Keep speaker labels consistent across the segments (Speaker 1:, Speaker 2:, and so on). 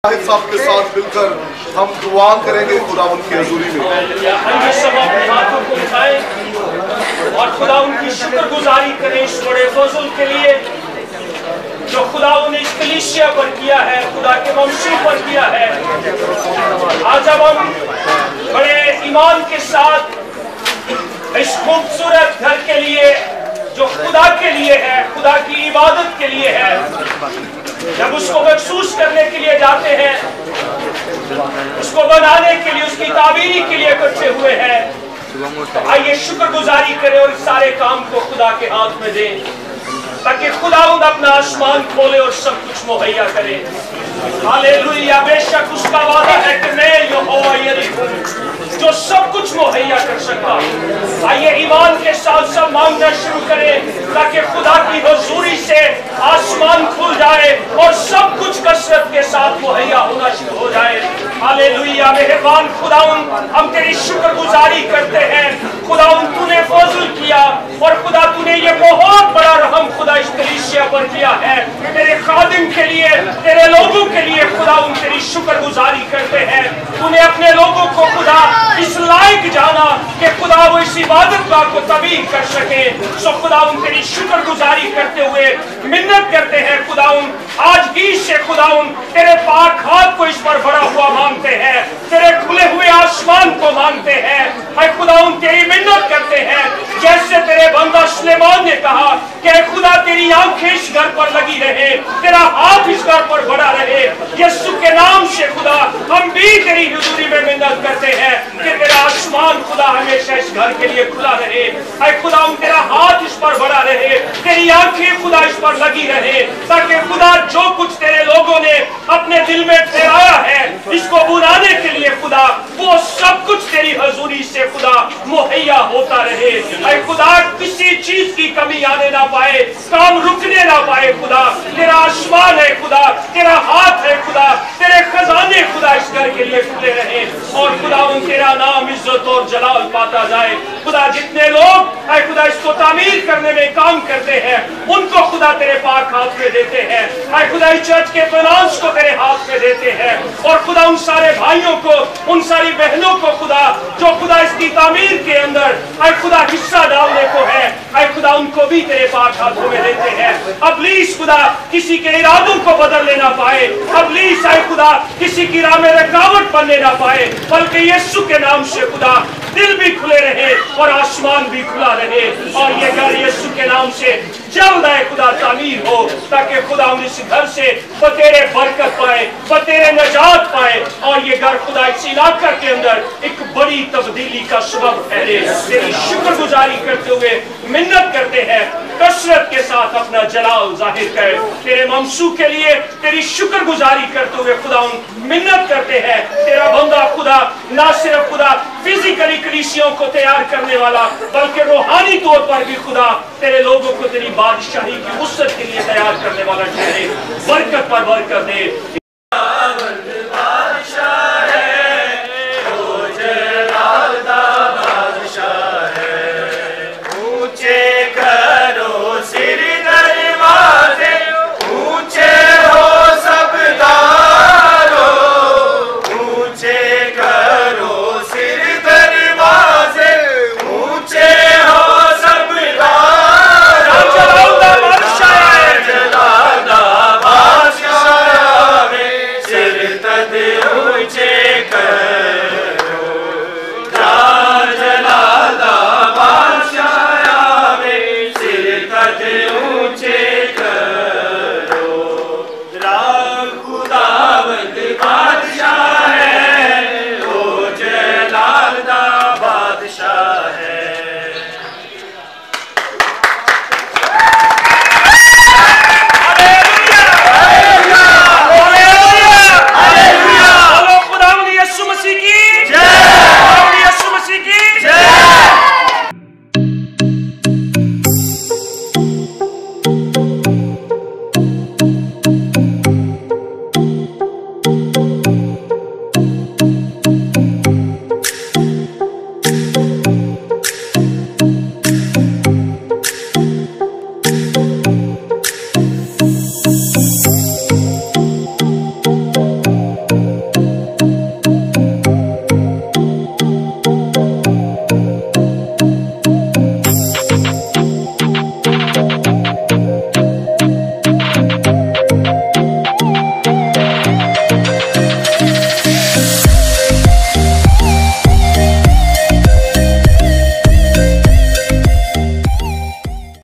Speaker 1: साहब के साथ मिलकर हम दुआ करेंगे खुदा उनकी हजूरी में।
Speaker 2: आइए सब अपने हाथों को उठाएं और खुदा उनकी शुक्रगुजारी करें इस बड़े फजल के लिए जो खुदा उन्हें इस कलीसिया पर किया है, खुदा के वंशों पर किया है। आज जब हम बड़े ईमान के साथ इस खूबसूरत घर के लिए जो खुदा के लिए है, खुदा की इबादत के लिए है, जब उसको महसूस करने के लिए जाते हैं, उसको बनाने के लिए, उसकी ताबीरी के लिए इकट्ठे हुए हैं, तो आइए शुक्रगुजारी करें और इस सारे काम को खुदा के हाथ में दें ताकि खुदा अपना आसमान खोले और सब कुछ मुहैया करे। हालेलुया। बेशक उसका वादा है कि मैं यहोवा यरीहो जो सब कुछ मुहैया कर सकता। आइए ईमान के साथ सब मांगना शुरू करें ताकि खुदा की हुजूरी से आसमान खुल जाए और सब कुछ कसरत के साथ मुहैया होना शुरू हो जाए। हालेलुया। मेहरबान खुदाउन, हम तेरी शुक्रगुजारी करते हैं। खुदाउन, तूने फजल किया और खुदा तूने ये बहुत बड़ा रहम खुदा इस कलीसिया पर किया है। तेरे खादिम के लिए, तेरे लोगों के लिए खुदाउन तेरी शुक्रगुजारी करते हैं। तूने अपने लोगों को खुदा इस लायक जाना कि खुदा वो इस इबादत को तबीह कर सके। सो खुदाउन तेरी शुक्रगुजारी करते हुए मिन्नत करते हैं खुदाउन, आज ही से खुदाउन तेरे पाक हाथ को इस पर बड़ा हुआ मांगते हैं, तेरे खुले हुए आसमान को मांगते हैं। है खुदाउन तेरी मिन्नत करते हैं जैसे तेरे बंदा सुलेमान ने कहा कि खुदा तेरी आंखें इस घर पर लगी रहे, तेरा हाथ इस घर पर बड़ा रहे। यीशु के नाम से खुदा हम भी तेरी हुजूरी में मिन्नत करते हैं कि तेरा आसमान खुदा हमेशा इस घर के लिए खुला रहे। है खुदा तेरा हाथ इस पर बड़ा रहे, तेरी आंखें खुदा इस पर लगी रहे ताकि खुदा जो कुछ तेरे लोगों ने अपने दिल में ठहराया है इसको बुलाने के लिए खुदा वो सब कुछ तेरी हुजूरी से खुदा मुहैया होता रहे। है खुदा किसी चीज की कमी आने ना पाए, काम रुकने ना पाए। खुदा तेरा आसमान है, खुदा तेरा हाथ है, खुदा तेरे खजाने खुदा इस घर के लिए खुले रहे और खुदा तेरा नाम इज्जत और जलाल पाता जाए। खुदा जितने लोग है खुदा इसको तामीर करने में काम करते हैं उनको खुदा तेरे पाक हाथ में देते हैं। है खुदा इस चर्च के फाइनेंस को तेरे हाथ में देते हैं और खुदा उन सारे भाइयों को, उन सारी बहनों को खुदा जो खुदा इसकी तामीर के अंदर है खुदा हिस्सा डालने को है खुदा उनको भी तेरे पाक हाथों में देते हैं। अबलीस खुदा किसी के इरादों को बदल लेना पाए, अबलीस है खुदा किसी की राह में रुकावट बनने ना पाए, बल्कि यीशु के नाम से खुदा दिल भी खुले रहे और आसमान भी खुला रहे और ये घर यीशु के नाम से जल्द है खुदा तामीर हो ताकि खुदा इस घर से बतेरे बरकत पाए, बतेरे नजात पाए और ये घर खुदा इस इलाका के अंदर एक बड़ी तब्दीली का सबब ठहरे। तेरी शुक्रगुजारी करते हुए मिन्नत करते हैं, कसरत के साथ अपना जलाल जाहिर कर। तेरे ममसू के लिए तेरी शुक्रगुजारी करते हुए खुदा मिन्नत करते हैं। तेरा बंदा खुदा ना सिर्फ खुदा फिजिकली कलीसियों को तैयार करने वाला बल्कि रूहानी तौर पर भी खुदा तेरे लोगों को तेरी बादशाही की वुसअत के लिए तैयार करने वाला ठहरे। बरकत पर बरकत दे।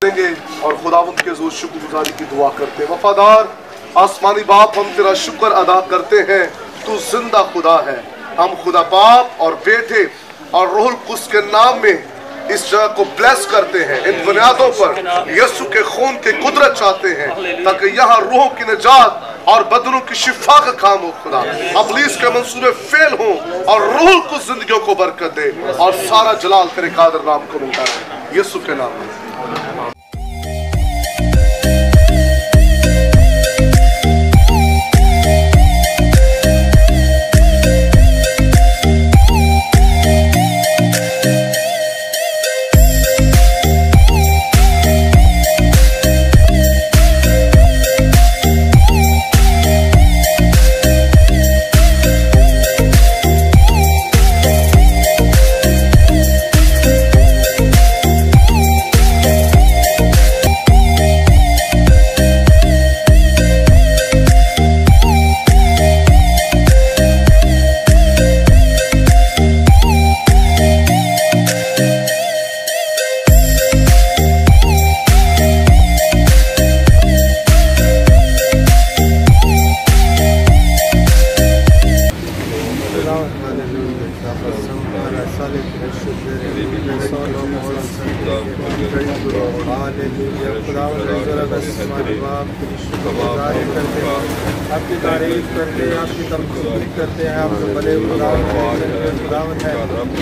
Speaker 1: देंगे और खुदावंद के हुज़ूर शुक्रगुजारी की दुआ करते हैं। वफादार आसमानी बाप, हम तेरा शुक्र अदा करते हैं, तू जिंदा खुदा है। हम खुदा बाप और बेटे और रूहुल कुद्स के नाम में इस जगह को ब्लेस करते हैं। इन बुनियादों पर यीशु के खून की कुदरत चाहते हैं ताकि यहाँ रूहों की निजात और बदनों की शिफा का काम हो। खुदा अबलीस के मंसूबे फेल हों और रूहुल कुद्स जिंदगियों को बरकत दे और सारा जलाल तेरे कादर नाम को मिलता है, यीशु के नाम में।
Speaker 3: आपकी तारीफ करते हैं, आपकी तमजीद करते हैं। आप तो बड़े खुदावंद है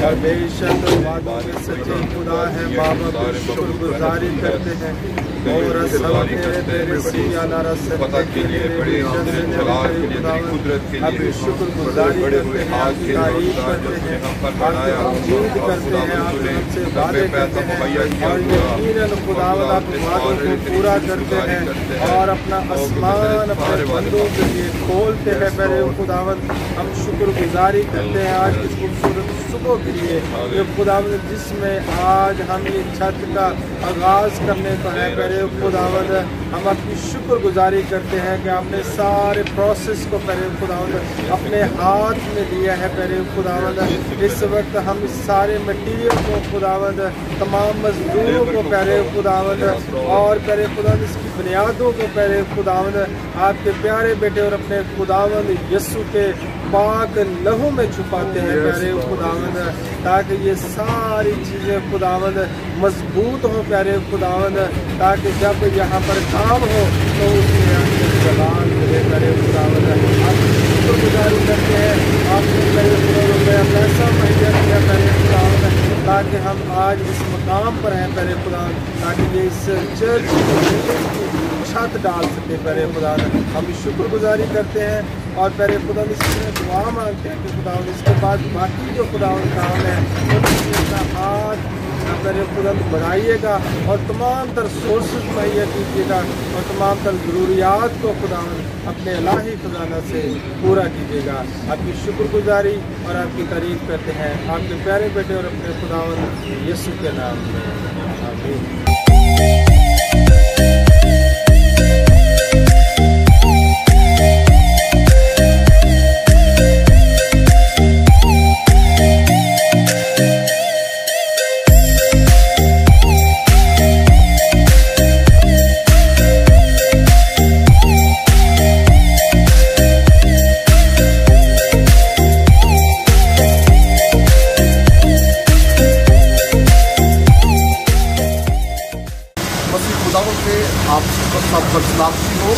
Speaker 3: और बेशक वादों के सच्चे खुदा है। बाबा की शुक्रगुजारी करते हैं और तेरे आपकी शुक्रगुजारी करते हैं, आपकी तारीफ करते हैं, आपकी तमजीद करते हैं, आपसे वादे करते हैं और यकीनन खुदावंद आप वादों को पूरा करते हैं और अपना आसमान अपने बंदों के लिए खोलते हैं। पहले खुदावंद हम शुक्रगुजारी करते हैं आज इस खूबसूरत सुबह के लिए, ये खुदावंद जिसमें आज हम ये छत का आगाज़ करने को है। पहले खुदावंद हम आपकी शुक्रगुजारी करते हैं कि आपने सारे प्रोसेस को पहले खुदावंद अपने हाथ में लिया है। पहले खुदावंद इस वक्त हम इस सारे मटीरियल को खुदावंद तमाम मजदूरों को पहले खुदावंद और पहले खुदावंद इसकी बुनियादों को पहले खुदावंद आपके प्यारे बेटे और अपने खुदावंद यीशु के पाक लहू में छुपाते हैं प्यारे खुदावंद, ताकि ये सारी चीज़ें खुदावंद मजबूत हो प्यारे खुदावंद, ताकि जब यहाँ पर काम हो तो उसमें आपके जलाल मिले प्यारे खुदावंद। आप शुक्रगुजारी करते हैं आपने मेरे रुपया पैसा मुहैया किया प्यारे खुदावंद, ताकि हम आज इस मकाम पर हैं प्यारे खुदावंद, ताकि ये इस चर्च छत डाल सके प्यारे खुदावंद। हम शुक्रगुजारी करते हैं और प्यारे खुदावंद इसमें दुआ मांगते हैं कि खुदावंद इसके बाद बाकी जो खुदावंद काम है उनमें अपना हाथ प्यारे खुदावंद बढ़ाइएगा और तमाम तर सोर्सेज मुहैया कीजिएगा और तमाम तर ज़रूरियात को खुदावंद अपने इलाही खजाना से पूरा कीजिएगा। आपकी शुक्रगुजारी और आपकी तारीफ करते हैं आपके प्यारे बेटे और अपने खुदावंद यीशु के नाम में, आमीन।
Speaker 1: सलामती हो।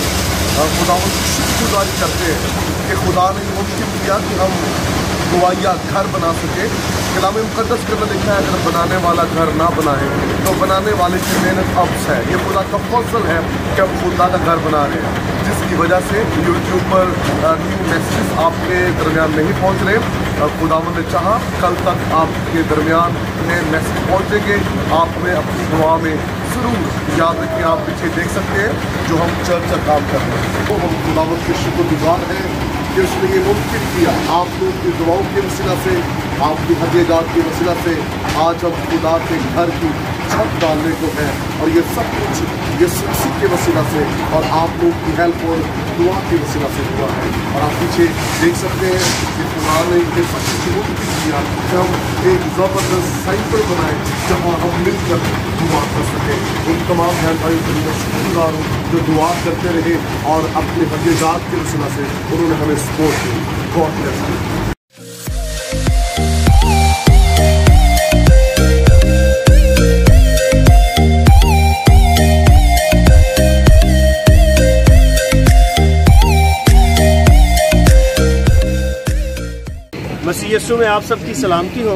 Speaker 1: खुदावंद की शुक्रगुजारी करते हैं कि खुदा ने मुमकिन किया कि हम दुआया घर बना सके। कलाम मुक़द्दस के अंदर लिखा है अगर बनाने वाला घर ना बनाए तो बनाने वाले की मेहनत अब्स है। ये खुदा का फौसल है कि हम खुदा का घर बना रहे हैं, जिसकी वजह से यूट्यूब पर न्यू मैसेज आपके दरमियान नहीं पहुँच रहे। खुदावंद ने चाहा कल तक आपके दरमियान में मैसेज पहुँचेंगे। आप में अपनी दुआ में ज़रूर याद रखिए, आप पीछे देख सकते हैं जो हम चर्च का काम कर रहे हैं। तो हम खुदावंद के शुक्रगुजार हैं कि उसने ये मुमकिन किया। आप लोग की दुआओं के वसीला से, आपकी हदीयत की वसीला से आज हम खुदा के घर की छत डालने को है। और ये सब कुछ ये इसी के वसीला से और आप लोग की हेल्प और दुआ के वसीला से हुआ है। और आप पीछे देख सकते हैं कि खुदा ने ये सब कुछ वो भी किया कि हम एक ज़बरदस्त साइकिल बनाए जहाँ हम मिलकर दुआ कर सकें। उन तमाम बहन भाई को शुक्रगुजार हूँ जो दुआ करते रहे और अपने हक़ीक़त के वसीला से उन्होंने हमें सपोर्ट की। God bless you.
Speaker 4: मसीह यीशु में आप सबकी सलामती हो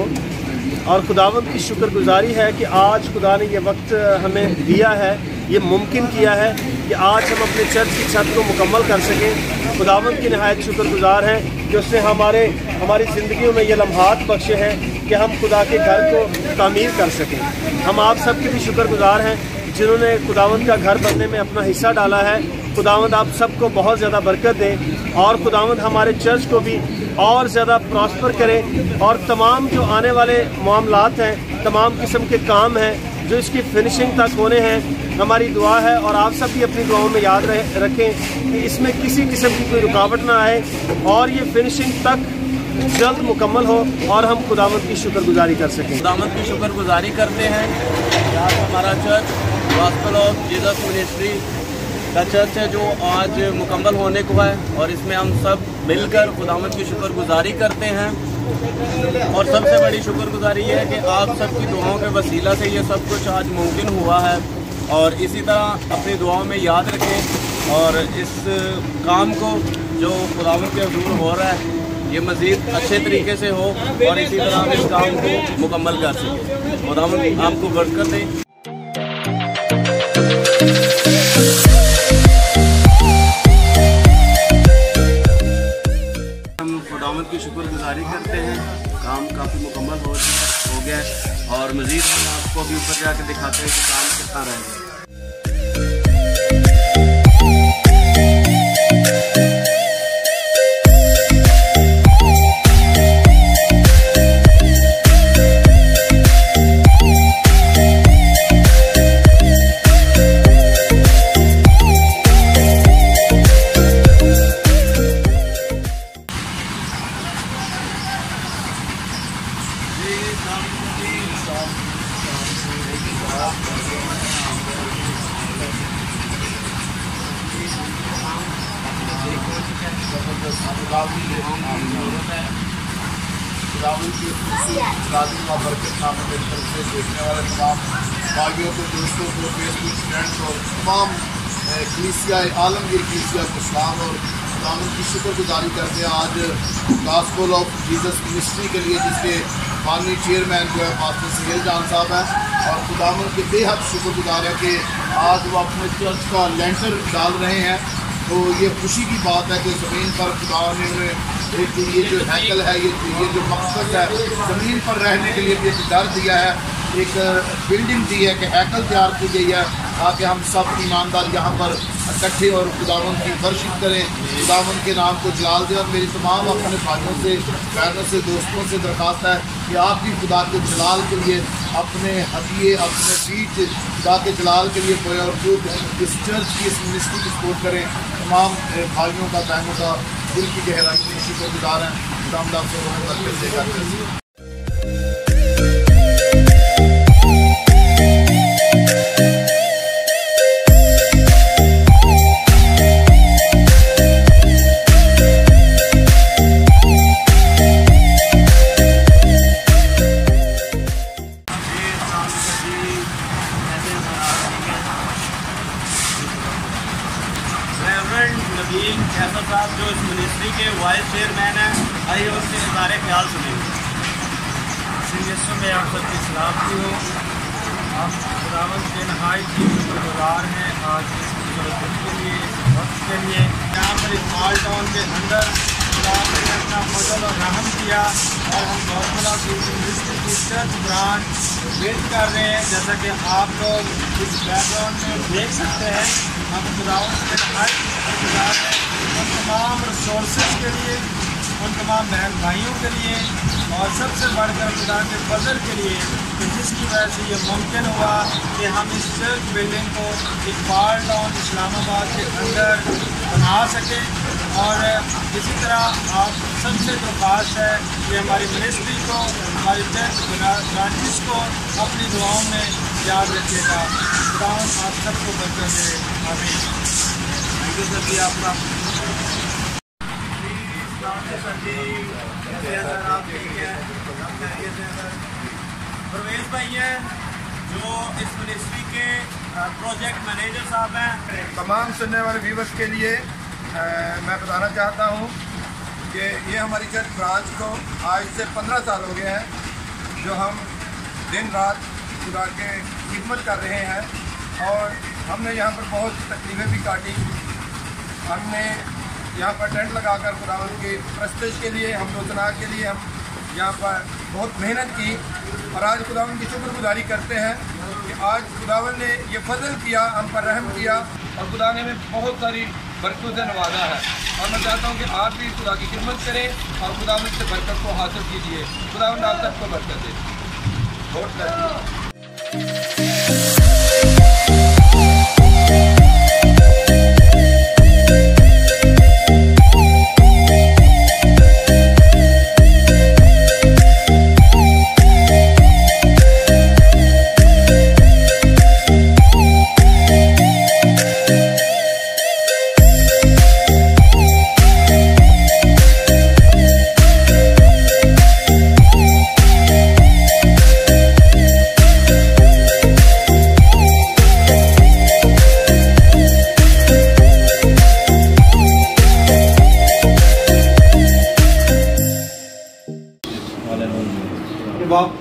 Speaker 4: और खुदावंद की शुक्रगुजारी है कि आज खुदा ने ये वक्त हमें दिया है, ये मुमकिन किया है कि आज हम अपने चर्च की छत को मुकम्मल कर सकें। खुदावंद की नहायत शुक्रगुजार हैं कि उसने हमारी ज़िंदगियों में ये लम्हात बख्शे हैं कि हम खुदा के घर को तामीर कर सकें। हम आप सब के भी शुक्रगुजार हैं जिन्होंने खुदावंद का घर बनने में अपना हिस्सा डाला है। खुदावंद आप सबको बहुत ज़्यादा बरकत दें और खुदावंद हमारे चर्च को भी और ज़्यादा प्रॉस्पर करें और तमाम जो आने वाले मामलात हैं, तमाम किस्म के काम हैं जो इसकी फिनिशिंग तक होने हैं, हमारी दुआ है और आप सब भी अपनी दुआओं में याद रखें कि इसमें किसी किस्म की कोई रुकावट ना आए और ये फिनिशिंग तक जल्द मुकम्मल हो और हम खुदावंद की शुक्रगुजारी कर सकें।
Speaker 5: खुदावंद की शुक्रगुजारी करते हैं कि आज हमारा church gospel of Jesus ministry का चर्च है जो आज मुकम्मल होने को है और इसमें हम सब मिलकर खुदावंद की शुक्रगुजारी करते हैं। और सबसे बड़ी शुक्रगुजारी ये है कि आप सबकी दुआओं के वसीला से ये सब कुछ आज मुमकिन हुआ है। और इसी तरह अपनी दुआओं में याद रखें और इस काम को जो खुदावंद के हुजूर हो रहा है ये मज़ीद अच्छे तरीके से हो और इसी तरह हम इस काम को मुकम्मल कर सकें। खुदावंद आपको बरकत दें। खुदावंद की शुक्रगुजारी करते हैं, काम काफ़ी मुकम्मल हो गया है और मज़ीद हम आपको भी ऊपर जाकर दिखाते हैं कि काम कितना रहेगा।
Speaker 1: देखने वाले तमाम भाइयों को, दोस्तों को, फेसबुक फ्रेंड्स और तमाम कलीसिया आलमगीर कलीसिया को सलाम और खुदावंद की शुक्रगुजारी करते हैं आज गॉस्पेल ऑफ जीसस मिनिस्ट्री के लिए जिसके बानी चेयरमैन जो है पास्टर सुहेल जान साहब हैं। और खुदावंद के बेहद शुक्रगुजार है कि आज वो अपने चर्च का लेंटर डाल रहे हैं। तो ये खुशी की बात है कि ज़मीन पर खुदा ने उन्हें एक ये जो हैकल है, ये जो मकसद है, ज़मीन पर रहने के लिए भी एक डर दिया है, एक बिल्डिंग दी है कि हैकल तैयार की गई है ताकि हम सब ईमानदार यहाँ पर इकट्ठे और खुदावंद की वर्शिप करें, खुदावंद के नाम को जलाल दें। और मेरी तमाम अपने भाइयों से, बहनों से, दोस्तों से दरख्वास्त है कि आप भी खुदा के जलाल के लिए अपने हदिये, अपने बीच खुदा के जलाल के लिए कोई और खुद इस चर्च की, इस मिनिस्ट्री की सपोर्ट करें। तमाम भाइयों का, बहनों का दिल की गहराई में शुक्रगुजार हैं। खुदा से बरकत देगा।
Speaker 5: नबील कैसर साहब जो इस मिनिस्ट्री के वाइस चेयरमैन हैं, आइए उसके इज़हार ख्याल सुनेंगे।
Speaker 6: यीशु में आप सबकी सलामती हो। हम खुदावंद के नहायत ही शुक्रगुजार हैं आज इस दिन के लिए, इस वक्त के लिए। यहाँ पर इस स्मॉल टाउन के अंदर खुदा ने अपना फजल और रहम किया और हम गॉस्पेल ऑफ जीसस मिनिस्ट्री की चर्च ब्रांच बिल्ड कर रहे हैं। जैसा कि आप लोग इस बैकग्राउंड में देख सकते हैं, हम खुदावंद के नहायत शुक्रगुजार हैं और तमाम रिसोर्सेज के लिए, उन तमाम बहन भाइयों के लिए और सबसे बढ़कर खुदा के फजल के लिए कि जिसकी वजह से ये मुमकिन हुआ कि हम इस चर्च बिल्डिंग को इकबाल टाउन इस्लामाबाद के अंदर बना सकें। और इसी तरह आप सबसे दरख्वास्त है कि हमारी मिनिस्ट्री को, हमारी चर्च ब्रांचेस को अपनी दुआओं में याद रखिएगा। खुदा आप सबको बरकत दे। आमीन। थैंक यू सर जी आपका। परवेज भाई हैं जो इस मिनिस्ट्री के प्रोजेक्ट मैनेजर साहब हैं।
Speaker 3: तमाम सुनने वाले व्यूवर्स के लिए मैं बताना चाहता हूँ कि ये हमारी चर्च ब्रांच को आज से 15 साल हो गए हैं जो हम दिन रात खुदा के खिदमत कर रहे हैं। और हमने यहाँ पर बहुत तकलीफ़ें भी काटी। हमने यहाँ पर टेंट लगाकर खुदावंद की प्रस्तिश के लिए, हम दोस्तनाग के लिए हम यहाँ पर बहुत मेहनत की। और आज खुदावंद की शुक्रगुजारी करते हैं कि आज खुदावंद ने ये फजल किया, हम पर रहम किया और खुदा ने हमें बहुत सारी बरकतों से नवाजा है। और मैं चाहता हूँ कि आप भी खुदा की खिदमत करें और खुदावंद से बरकत को हासिल कीजिए। खुदावंद आप सबको बरकत दे। बहुत धन्यवाद।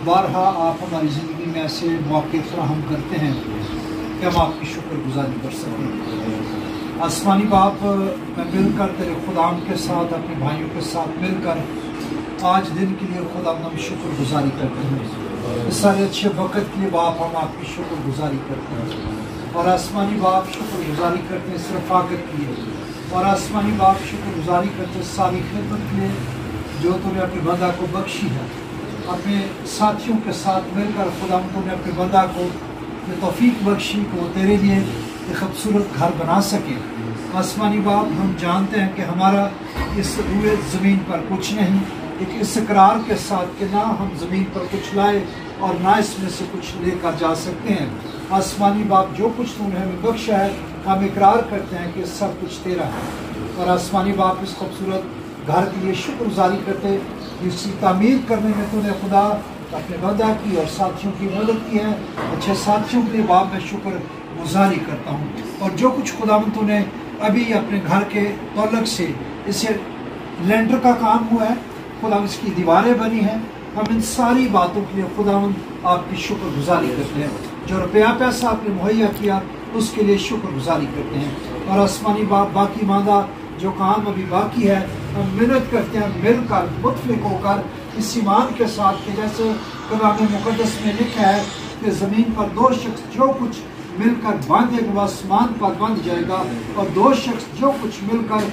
Speaker 7: बारहा आप हमारी ज़िंदगी में ऐसे मौके फराहम करते हैं कि हम आपकी शुक्रगुजारी कर सकें। आसमानी बाप, मैं मिलकर तेरे खुदाम के साथ, अपने भाइयों के साथ मिलकर आज दिन के लिए खुदा हम शुक्रगुजारी करते हैं। इस सारे अच्छे वक़्त के लिए बाप हम आपकी शुक्रगुजारी करते हैं। और आसमानी बाप शुक्रगुजारी करते हैं इस रफ़ाकत के लिए। और आसमानी बाप शुक्रगुजारी करते हैं सारी खिदमत के लिए जो तूने अपने बंदा को बख्शी है। अपने साथियों के साथ मिलकर खुदा तूने अपने बंदा को ये तौफीक बख्शी को तेरे लिए एक खूबसूरत घर बना सके। आसमानी बाप, हम जानते हैं कि हमारा इस रूए ज़मीन पर कुछ नहीं, एक इस इकरार के साथ कि ना हम ज़मीन पर कुछ लाए और ना इसमें से कुछ लेकर जा सकते हैं। आसमानी बाप, जो कुछ तूने हमें बख्शा है हम इकरार करते हैं कि सब कुछ तेरा है। और आसमानी बाप, इस खूबसूरत घर के लिए शुक्रगुजारी करते, इसकी तामीर करने में तूने खुदा अपने बंदा की और साथियों की मदद की है। अच्छे साथियों के लिए बाप मैं शुक्रगुजारी करता हूँ। और जो कुछ खुदावंद तूने अभी अपने घर के तौलक से इसे लेंटर का काम हुआ है, खुदावंद इसकी दीवारें बनी हैं, हम इन सारी बातों के लिए खुदावंद आपकी शुक्रगुजारी करते हैं। जो रुपया पैसा आपने मुहैया किया उसके लिए शुक्रगुजारी करते हैं। और आसमानी बाप, बाकी मांदा जो काम अभी बाकी है हम मेहनत करते हैं मिलकर मुतफिक होकर इस ईमान के साथ कि जैसे कलाम मुक़द्दस में लिखा है कि ज़मीन पर दो शख्स जो कुछ मिलकर बांधेंगे वह आसमान पर बांध जाएगा और दो शख्स जो कुछ मिलकर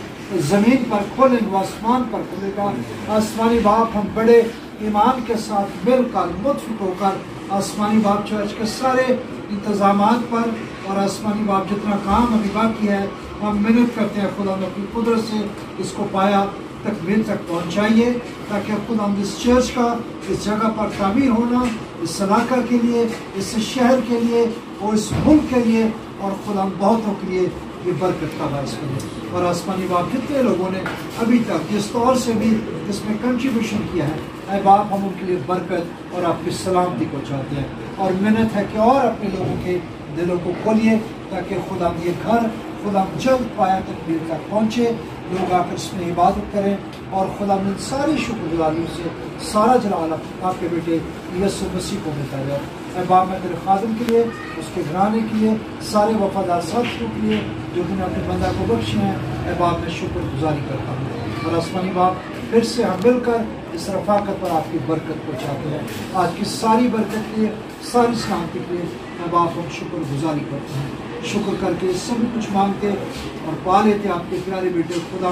Speaker 7: ज़मीन पर खोलेंगे वह आसमान पर खुलेगा। आसमानी बाप, हम बड़े ईमान के साथ मिलकर मुतफिक होकर आसमानी बाप चर्च के सारे इंतज़ामात पर और आसमानी बाप जितना काम अभी बाकी है हम मेहनत करते हैं खुदा अपनी कुदरत से इसको पाया तकमील तक पहुँचाइए ताकि खुद हम इस चर्च का इस जगह पर तामीर होना, इस इलाका के लिए, इस शहर के लिए और इस मुल्क के लिए और खुदा बहुतों के लिए ये बरकत का बायस बने। और आसमानी बाप, जितने लोगों ने अभी तक जिस तौर से भी इसमें कंट्रीब्यूशन किया है, ऐ बाप हम उनके लिए बरकत और आपकी सलामती को चाहते हैं। और मेहनत है कि और अपने लोगों के दिलों को खोलिए ताकि खुदा ये घर खुदा जल्द पाया तकमील तक पहुँचे, लोग आकर इसमें इबादत करें और खुदा में सारी शुक्रगुजारियों से सारा जलाल आपके बेटे यीशु मसीह को मिलता है। ऐ बाप, मैं तेरे खादिम के लिए, उसके घराने के लिए, सारे वफादार साथियों के लिए जो तुमने अपने बंदा को बख्शे हैं, ऐ बाप मैं शुक्रगुजारी करता हूँ। और आसमानी बाप, फिर से हम मिलकर इस रफ़ाकत पर आपकी बरकत को चाहते हैं। आज की सारी बरकत के लिए, सारी सलामती के लिए ऐ बाप हम शुक्रगुजारी करते हैं। शुक्र करके सभी कुछ मांगते और पा लेते आपके प्यारे बेटे खुदा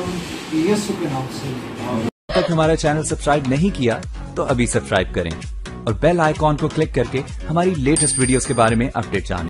Speaker 7: यीशु के नाम से।
Speaker 8: तक हमारा चैनल सब्सक्राइब नहीं किया तो अभी सब्सक्राइब करें और बेल आइकॉन को क्लिक करके हमारी लेटेस्ट वीडियोस के बारे में अपडेट जानें।